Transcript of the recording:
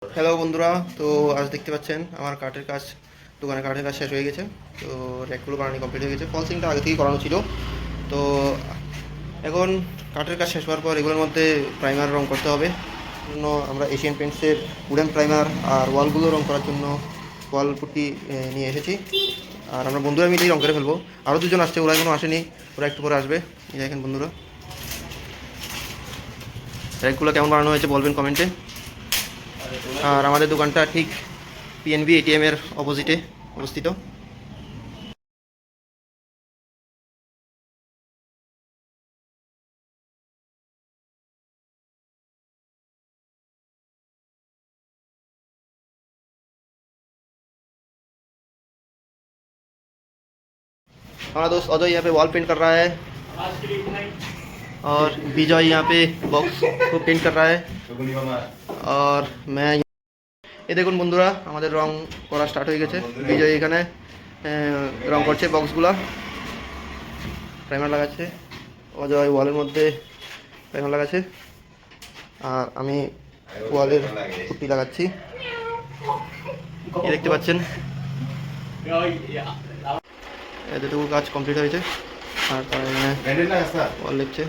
Hello বন্ধুরা, তো আজ দেখতে পাচ্ছেন আমার কাঠের কাজ, দোকানে কাঠের কাজ শেষ হয়ে গেছে। তো র্যাকগুলো বানানো কমপ্লিট হয়ে গেছে, ফলসিংটা আগে থেকেই করানো ছিল। তো এখন কাঠের কাজ শেষ হওয়ার পর এগুলোর মধ্যে প্রাইমার রং করতে হবে। জন্য আমরা এশিয়ান পেন্টসের উডেন প্রাইমার আর ওয়ালগুলো রং করার জন্য ওয়াল পুট্টি নিয়ে এসেছি। আর আমরা বন্ধুরা মিলেই রং করে ফেলবো। আরও দুজন আসছে, ওরা এখনও আসেনি, ওরা একটু পরে আসবে। এই দেখেন বন্ধুরা, র্যাকগুলো কেমন বানানো হয়েছে বলবেন কমেন্টে। আর আমাদের দোকানটা ঠিক পিএনবি এটিএম এর অপোজিটে অবস্থিত। हमारा दोस्त अजय यहाँ पे वॉल पेंट कर रहा है और विजय यहाँ पे बॉक्स को पेंट कर रहा है। और मैं এই দেখুন বন্ধুরা, আমাদের রং করা স্টার্ট হয়ে গেছে। বিজয় এখানে রং করছে, বক্সগুলা প্রাইমার লাগাচ্ছে। অজয় ওয়ালের মধ্যে প্রাইমার লাগাচ্ছে আর আমি ওয়ালের পুট্টি লাগাচ্ছি। এই দেখতে পাচ্ছেন এতটুকু কাজ কমপ্লিট হয়েছে। আর তারা এখানে ওয়াল লিখছে।